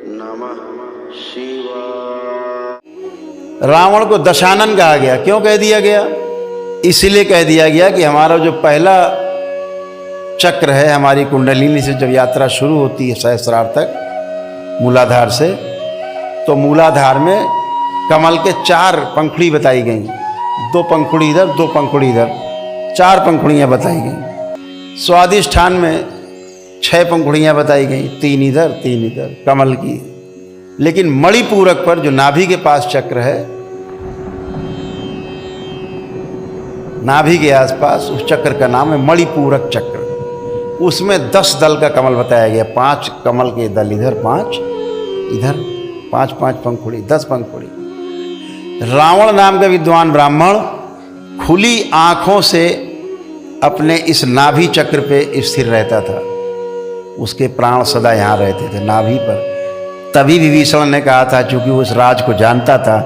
नमः शिवाय। रावण को दशानन कहा गया। क्यों कह दिया गया? इसलिए कह दिया गया कि हमारा जो पहला चक्र है, हमारी कुंडलिनी से जब यात्रा शुरू होती है सहस्रार तक मूलाधार से, तो मूलाधार में कमल के 4 पंखुड़ी बताई गई। 2 पंखुड़ी इधर, 2 पंखुड़ी इधर, 4 पंखुड़ियाँ बताई गई। स्वादिष्ठान में 6 पंखुड़ियाँ बताई गई, 3 इधर 3 इधर कमल की। लेकिन मणिपूरक पर जो नाभि के पास चक्र है, नाभि के आसपास, उस चक्र का नाम है मणिपूरक चक्र। उसमें 10 दल का कमल बताया गया। 5 कमल के दल इधर, 5 इधर, 5 पंखुड़ी, 10 पंखुड़ी। रावण नाम का विद्वान ब्राह्मण खुली आंखों से अपने इस नाभि चक्र पे स्थिर रहता था। उसके प्राण सदा यहाँ रहते थे, नाभि पर। तभी विभीषण ने कहा था, चूंकि वो उस राज को जानता था,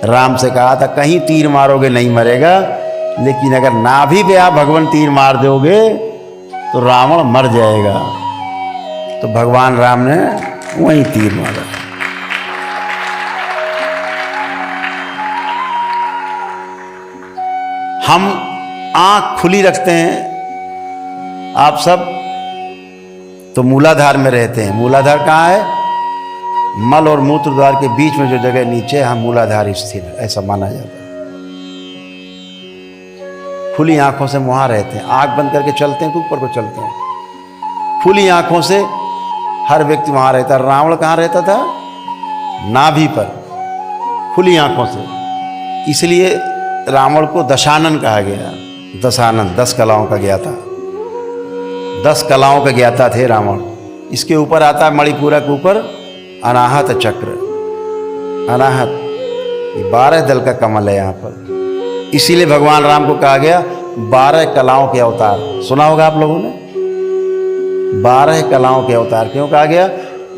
राम से कहा था कहीं तीर मारोगे नहीं मरेगा, लेकिन अगर नाभि पे आप भगवान तीर मार दोगे तो रावण मर जाएगा। तो भगवान राम ने वहीं तीर मारा। हम आंख खुली रखते हैं, आप सब तो मूलाधार में रहते हैं। मूलाधार कहाँ है? मल और मूत्र द्वार के बीच में जो जगह नीचे, हम मूलाधार स्थिर है, ऐसा माना जाता है। खुली आंखों से वहां रहते हैं। आंख बंद करके चलते हैं तो ऊपर को चलते हैं। खुली आंखों से हर व्यक्ति वहां रहता है। रावण कहाँ रहता था? नाभि पर, खुली आंखों से। इसलिए रावण को दशानन कहा गया। दशानन, 10 कलाओं का ज्ञाता, 10 कलाओं का ज्ञाता थे रावण। इसके ऊपर आता है मणिपूरक ऊपर अनाहत चक्र। अनाहत 12 दल का कमल है यहाँ पर। इसीलिए भगवान राम को कहा गया 12 कलाओं के अवतार। सुना होगा आप लोगों ने, 12 कलाओं के अवतार क्यों कहा गया?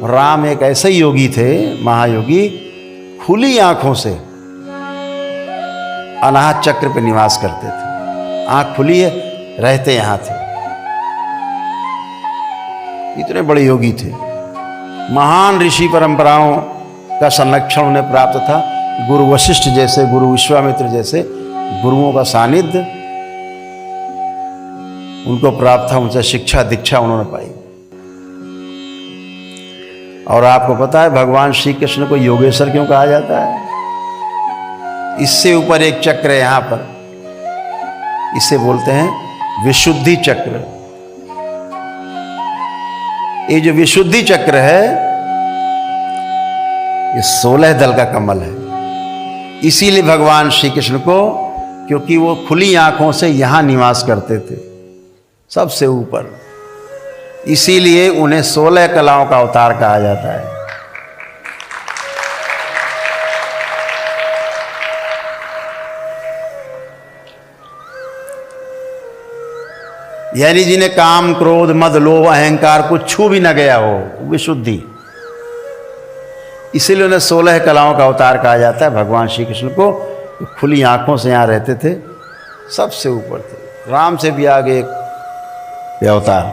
राम एक ऐसे योगी थे, महायोगी, खुली आंखों से अनाहत चक्र पे निवास करते थे। आंख खुली है, रहते यहाँ थे। इतने बड़े योगी थे। महान ऋषि परंपराओं का संरक्षण उन्हें प्राप्त था। गुरु वशिष्ठ जैसे, गुरु विश्वामित्र जैसे गुरुओं का सानिध्य उनको प्राप्त था। उनसे शिक्षा दीक्षा उन्होंने पाई। और आपको पता है भगवान श्री कृष्ण को योगेश्वर क्यों कहा जाता है? इससे ऊपर एक चक्र है यहाँ पर, इसे बोलते हैं विशुद्धि चक्र। ये जो विशुद्धि चक्र है, ये 16 दल का कमल है। इसीलिए भगवान श्री कृष्ण को, क्योंकि वो खुली आंखों से यहां निवास करते थे, सबसे ऊपर, इसीलिए उन्हें 16 कलाओं का अवतार कहा जाता है। यानी जिन्हें काम, क्रोध, मद, लोभ, अहंकार कुछ छू भी न गया हो, विशुद्धि। इसीलिए उन्हें 16 कलाओं का अवतार कहा जाता है। भगवान श्री कृष्ण को खुली आंखों से यहाँ रहते थे, सबसे ऊपर थे। राम से भी आगे एक अवतार।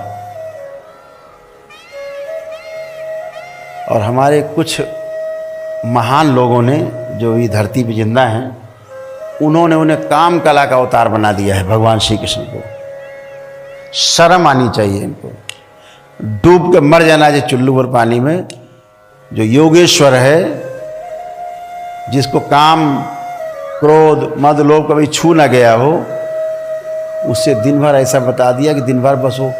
और हमारे कुछ महान लोगों ने जो ये धरती पे जिंदा हैं, उन्होंने उन्हें काम कला का अवतार बना दिया है। भगवान श्री कृष्ण को शर्म आनी चाहिए इनको। डूब के मर जाना चाहिए चुल्लू भर पानी में। जो योगेश्वर है, जिसको काम, क्रोध, मद, लोभ कभी छू ना गया हो, उससे दिन भर ऐसा बता दिया कि दिन भर बस वो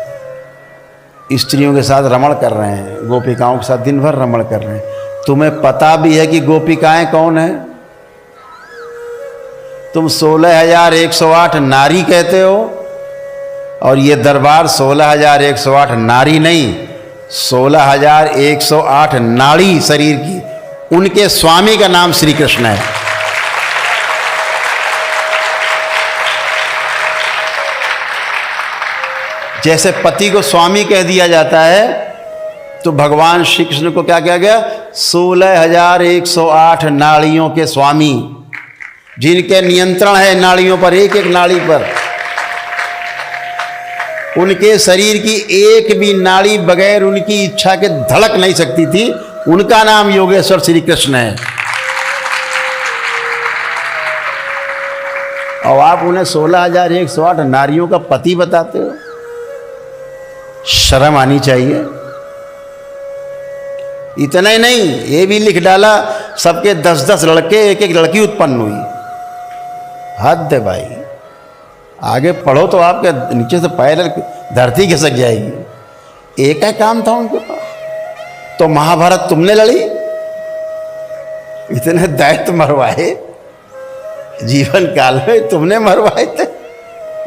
स्त्रियों के साथ रमण कर रहे हैं, गोपिकाओं के साथ दिन भर रमण कर रहे हैं। तुम्हें पता भी है कि गोपिकाएं कौन है? तुम 16,108 नारी कहते हो, और ये दरबार 16,108 नारी नहीं, 16,108 नाड़ी शरीर की। उनके स्वामी का नाम श्री कृष्ण है। जैसे पति को स्वामी कह दिया जाता है, तो भगवान श्री कृष्ण को क्या कहा गया? 16,108 नाड़ियों के स्वामी, जिनके नियंत्रण है नाड़ियों पर, एक एक नाड़ी पर। उनके शरीर की एक भी नाड़ी बगैर उनकी इच्छा के धड़क नहीं सकती थी, उनका नाम योगेश्वर श्री कृष्ण है। और आप उन्हें 16,108 नारियों का पति बताते हो। शर्म आनी चाहिए। इतना ही नहीं, ये भी लिख डाला सबके 10-10 लड़के, एक एक लड़की उत्पन्न हुई। हद है भाई। आगे पढ़ो तो आपके नीचे से पैर धरती खिसक जाएगी। एक ही काम था उनके पास। तो महाभारत तुमने लड़ी, इतने दैत्य मरवाए जीवन काल में, तुमने मरवाए थे।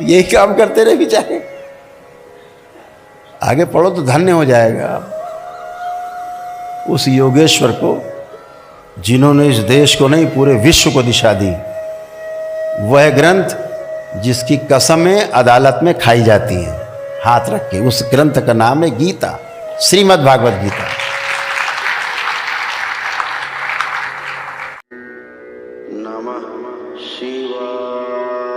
यही काम करते रहे बेचारे। आगे पढ़ो तो धन्य हो जाएगा। उस योगेश्वर को, जिन्होंने इस देश को नहीं पूरे विश्व को दिशा दी, वह ग्रंथ जिसकी कसमें अदालत में खाई जाती हैं हाथ रख के, उस ग्रंथ का नाम है गीता, श्रीमद् भागवत गीता। नमः शिवाय।